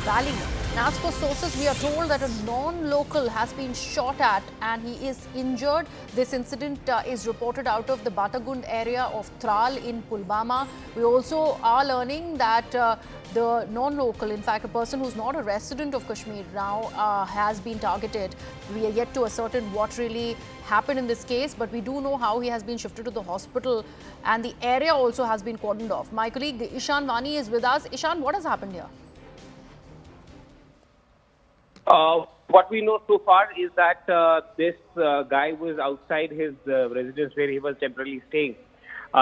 valley. And as per sources, we are told that a non-local has been shot at and he is injured. This incident is reported out of the Batagund area of Tral in Pulwama. We also are learning that the non-local, in fact, a person who's not a resident of Kashmir now has been targeted. We are yet to ascertain what really happened in this case, but we do know how he has been shifted to the hospital and the area also has been cordoned off. My colleague Ishan Vani is with us. Ishan, what has happened here? What we know so far is that this guy was outside his residence where he was temporarily staying.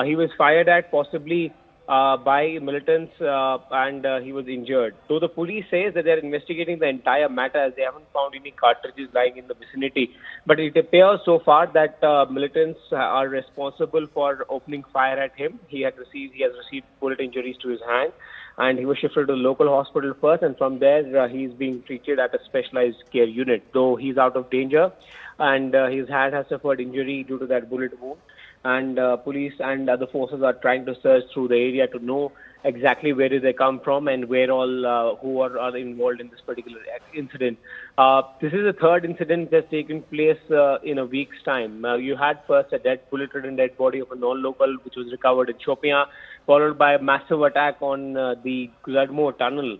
He was fired at possibly by militants and he was injured. Though the police says that they are investigating the entire matter as they haven't found any cartridges lying in the vicinity. But it appears so far that militants are responsible for opening fire at him. He has received bullet injuries to his hand, and he was shifted to the local hospital first, and from there he's being treated at a specialized care unit. Though he's out of danger, and his hand has suffered injury due to that bullet wound. And police and other forces are trying to search through the area to know exactly where did they come from and where all who are involved in this particular incident. This is the third incident that's taken place in a week's time. You had first a bullet-ridden dead body of a non-local which was recovered in Shopian, followed by a massive attack on the jammu tunnel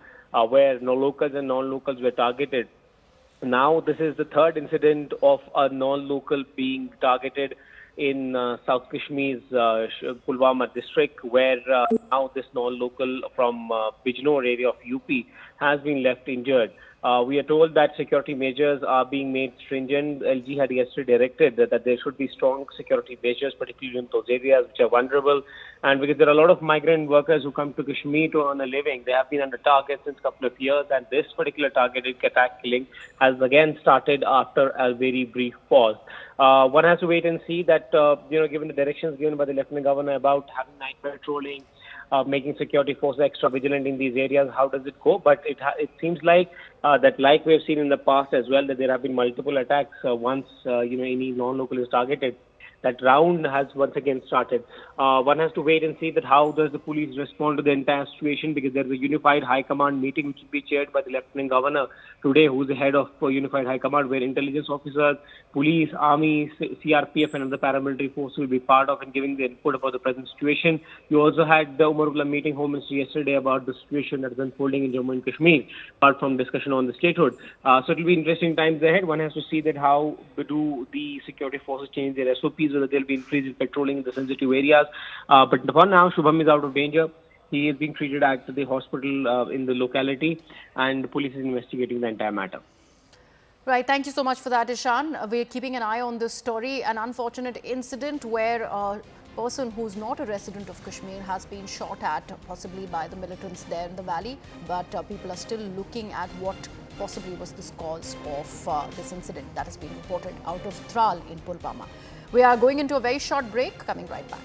where no locals and non-locals were targeted. Now this is the third incident of a non-local being targeted in South Kashmir's Pulwama district, where now this non-local from Bijnor area of UP has been left injured. We are told that security measures are being made stringent. LG had yesterday directed that there should be strong security measures, particularly in those areas which are vulnerable. And because there are a lot of migrant workers who come to Kashmir to earn a living, they have been under target since a couple of years. And this particular targeted attack killing has again started after a very brief pause. One has to wait and see that, given the directions given by the Lieutenant Governor about having night patrolling, making security forces extra vigilant in these areas, how does it go? But it seems like that, like we have seen in the past as well, that there have been multiple attacks once any non-local is targeted. That round has once again started. One has to wait and see that how does the police respond to the entire situation, because there is a unified high command meeting which will be chaired by the Lieutenant Governor today, who is the head of unified high command, where intelligence officers, police, army, CRPF and other paramilitary forces will be part of and giving the input about the present situation. You also had the Umarullah meeting Home Ministry yesterday about the situation that is unfolding in Jammu and Kashmir, apart from discussion on the statehood. So it will be interesting times ahead. One has to see that how do the security forces change their SOPs, whether there will be increased patrolling in the sensitive areas. But for now, Shubham is out of danger. He is being treated at the hospital in the locality, and the police is investigating the entire matter. Right. Thank you so much for that, Ishan. We're keeping an eye on this story. An unfortunate incident where a person who's not a resident of Kashmir has been shot at, possibly by the militants there in the valley. But people are still looking at what possibly was the cause of this incident that has been reported out of Tral in Pulwama. We are going into a very short break, coming right back.